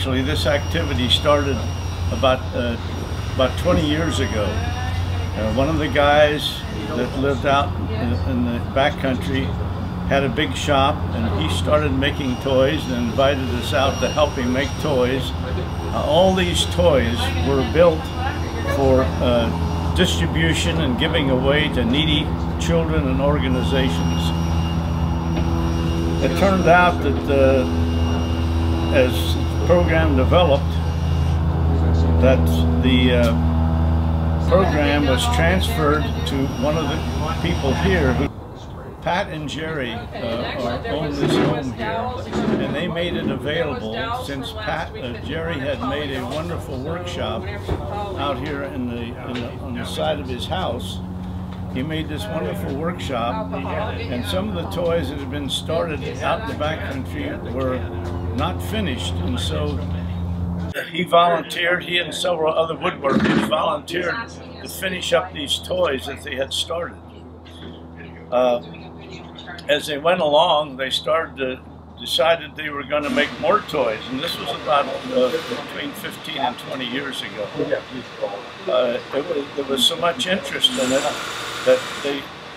Actually, this activity started about 20 years ago. One of the guys that lived out in the backcountry had a big shop, and he started making toys and invited us out to help him make toys. All these toys were built for distribution and giving away to needy children and organizations. It turned out that as the program developed, that the program was transferred to one of the people here. Pat and Jerry own this home here, and they made it available since Jerry had made a wonderful workshop out here on the side of his house. He made this wonderful workshop, and some of the toys that had been started out in the backcountry were not finished, and so he volunteered, he and several other woodworkers volunteered to finish up these toys that they had started. As they went along, they decided they were going to make more toys, and this was about between 15 and 20 years ago. There was so much interest in it that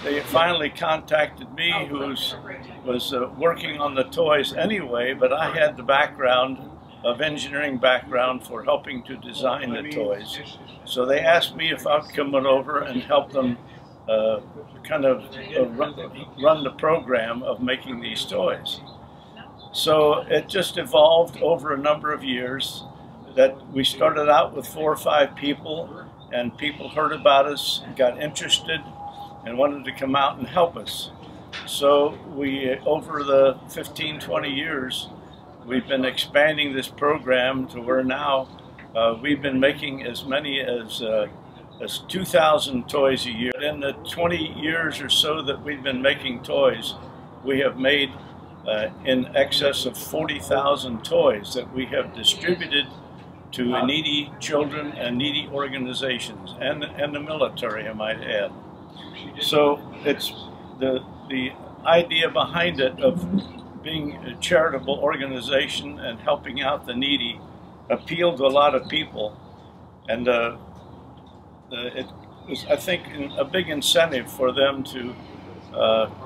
they finally contacted me, who was working on the toys anyway, but I had the background of engineering background for helping to design the toys. So they asked me if I'd come over and help them run the program of making these toys. So it just evolved over a number of years. That we started out with 4 or 5 people, and people heard about us, got interested, and wanted to come out and help us. So we, over the 15-20 years, we've been expanding this program to where now we've been making as many as 2,000 toys a year. In the 20 years or so that we've been making toys, we have made in excess of 40,000 toys that we have distributed to needy children and needy organizations, and the military, I might add. So it's the idea behind it of being a charitable organization and helping out the needy appealed to a lot of people, and it was, I think, a big incentive for them to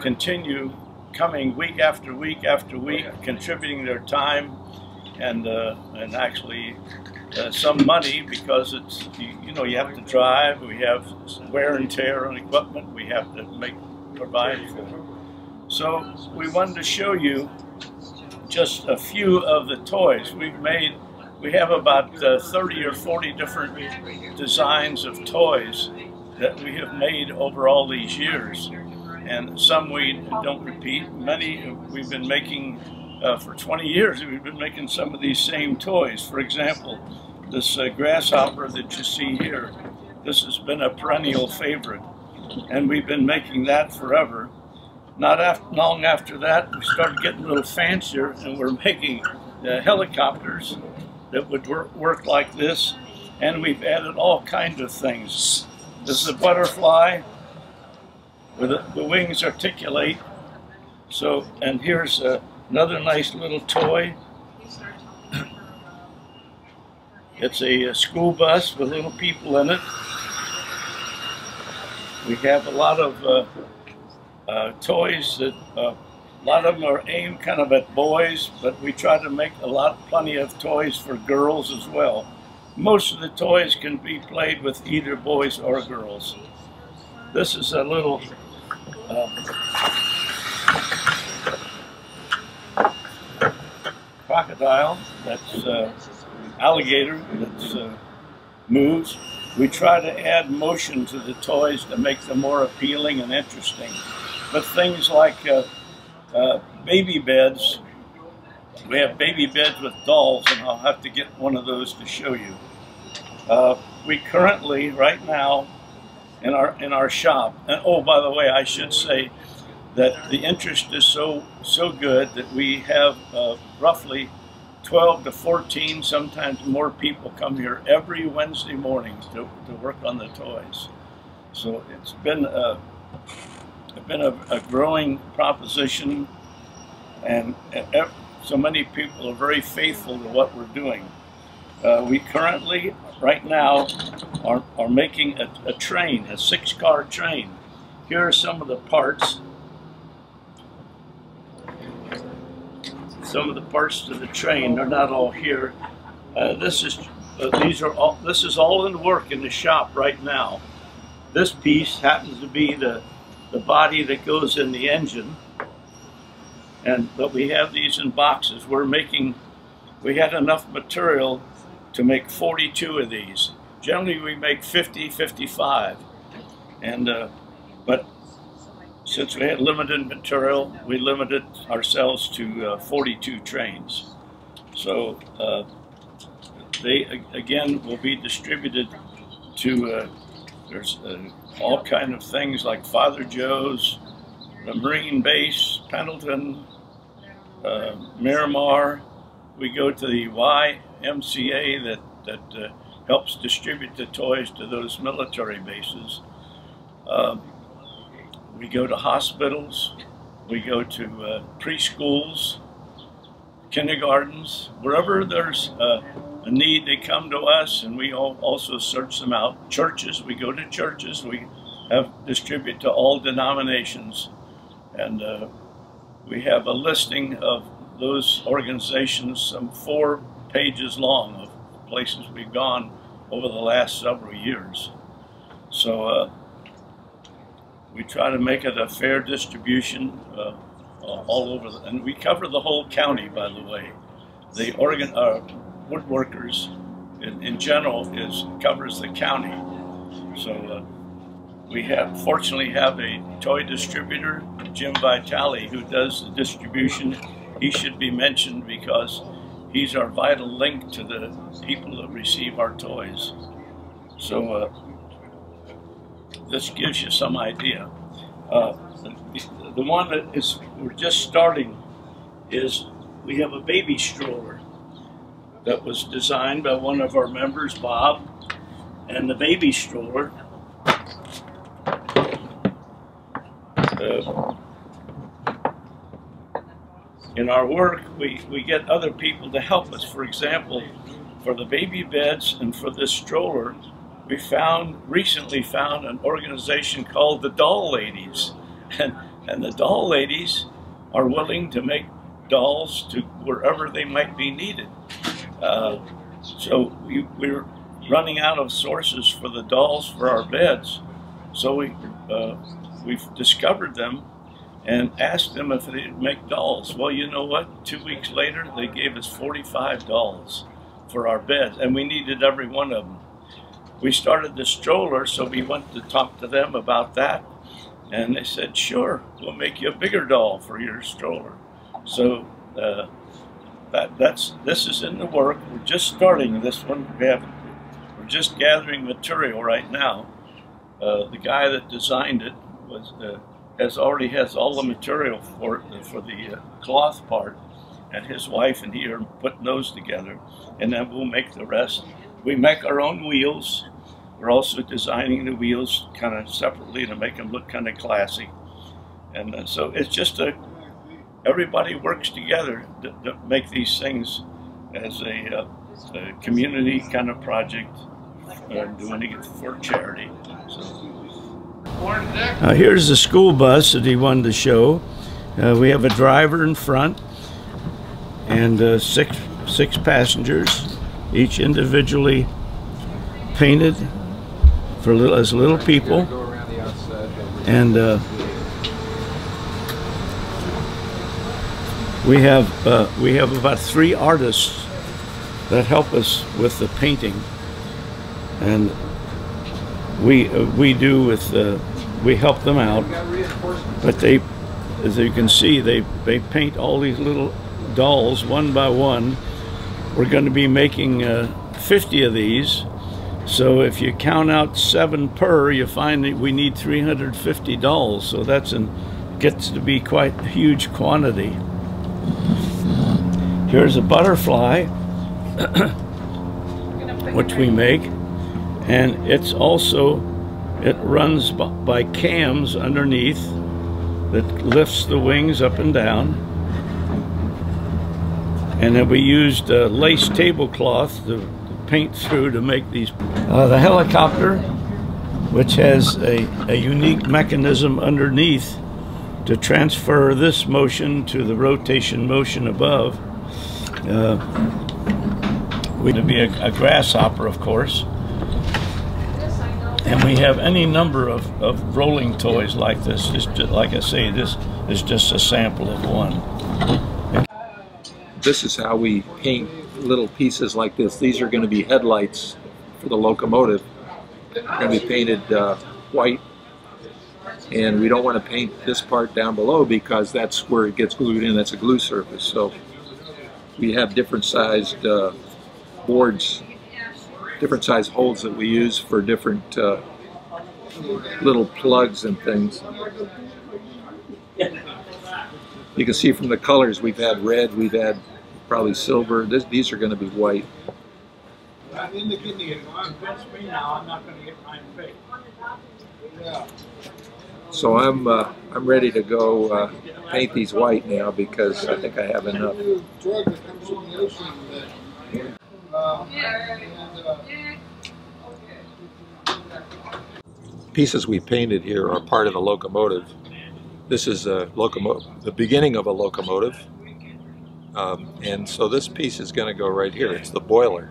continue coming week after week after week, contributing their time and actually some money, because it's, you have to drive, we have wear and tear on equipment, we have to provide for. So we wanted to show you just a few of the toys we've made. We have about 30 or 40 different designs of toys that we have made over all these years, and some we don't repeat. Many we've been making for 20 years. We've been making some of these same toys. For example, this grasshopper that you see here, this has been a perennial favorite, and we've been making that forever. Not long after that, we started getting a little fancier, and we're making helicopters that would work like this, and we've added all kinds of things. This is a butterfly where the wings articulate. So, and here's another nice little toy. It's a school bus with little people in it. We have a lot of toys that a lot of them are aimed kind of at boys, but we try to make plenty of toys for girls as well. Most of the toys can be played with either boys or girls. This is a little crocodile, that's alligator that moves. We try to add motion to the toys to make them more appealing and interesting. But things like baby beds, we have baby beds with dolls, and I'll have to get one of those to show you. We currently, right now, in our shop, and oh, by the way, I should say that the interest is so good that we have roughly 12 to 14, sometimes more people come here every Wednesday morning to work on the toys. So it's been a growing proposition, and so many people are very faithful to what we're doing. We currently, right now, are making a train, a 6-car train. Here are some of the parts. Some of the parts to the train. They're not all here. This is all in work in the shop right now. This piece happens to be the body that goes in the engine, but we have these in boxes. We had enough material to make 42 of these. Generally we make 50, 55, but since we had limited material, we limited ourselves to 42 trains. So they again will be distributed to there's all kind of things like Father Joe's, the Marine Base, Pendleton, Miramar. We go to the YMCA that helps distribute the toys to those military bases. We go to hospitals. We go to preschools, kindergartens, wherever there's a need, they come to us, and we also search them out. Churches, we go to churches. We have distribute to all denominations, and we have a listing of those organizations, some 4 pages long, of places we've gone over the last several years. So we try to make it a fair distribution all over, and we cover the whole county, by the way. The woodworkers in general covers the county. So we fortunately have a toy distributor, Jim Vitale, who does the distribution. He should be mentioned because he's our vital link to the people that receive our toys. So this gives you some idea. The one that we're just starting is we have a baby stroller that was designed by one of our members, Bob, and the baby stroller in our work we get other people to help us. For example, for the baby beds and for this stroller, we recently found an organization called the Doll Ladies, and the Doll Ladies are willing to make dolls to wherever they might be needed. So we're running out of sources for the dolls for our beds, so we've discovered them and asked them if they'd make dolls. Well, you know what? 2 weeks later, they gave us 45 dolls for our beds, and we needed every one of them. We started the stroller, so we went to talk to them about that, and they said, sure, we'll make you a bigger doll for your stroller. So this is in the work. We're just starting this one. We're just gathering material right now. The guy that designed it already has all the material for the cloth part, and his wife and he are putting those together, and then we'll make the rest. We make our own wheels. We're also designing the wheels kind of separately to make them look kind of classy. And so it's just everybody works together to make these things as a community kind of project, doing it for charity. So. Here's the school bus that he wanted to show. We have a driver in front and six passengers, each individually painted as little people, and we have about 3 artists that help us with the painting, and we help them out, but they, as you can see, they paint all these little dolls one by one. We're going to be making 50 of these, so if you count out 7 per, you find that we need 350 dolls, so gets to be quite a huge quantity. Here's a butterfly which we make, and it runs by cams underneath that lifts the wings up and down. And then we used lace tablecloth to paint through to make these. The helicopter, which has a unique mechanism underneath to transfer this motion to the rotation motion above. Would be a grasshopper, of course. And we have any number of rolling toys like this. Just like I say, this is just a sample of one. This is how we paint little pieces like this. These are going to be headlights for the locomotive. They're going to be painted white. And we don't want to paint this part down below because that's where it gets glued in. That's a glue surface. So we have different sized boards, different size holes that we use for different little plugs and things. You can see from the colors, we've had red, we've had probably silver. These are going to be white. So I'm ready to go paint these white now because I think I have enough. Pieces we painted here are part of the locomotive. This is the beginning of a locomotive, and so this piece is going to go right here. It's the boiler.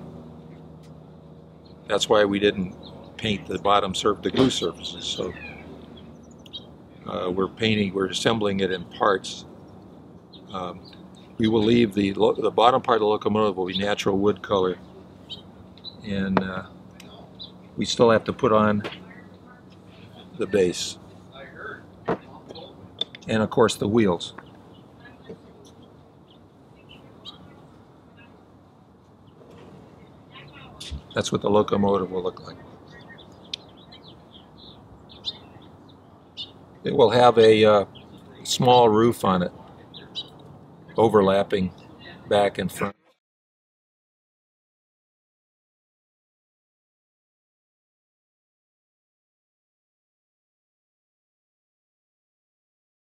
That's why we didn't paint the bottom the glue surfaces. So we're assembling it in parts. We will leave the bottom part of the locomotive will be natural wood color, and we still have to put on the base, and of course the wheels. That's what the locomotive will look like. It will have a small roof on it, overlapping back and front.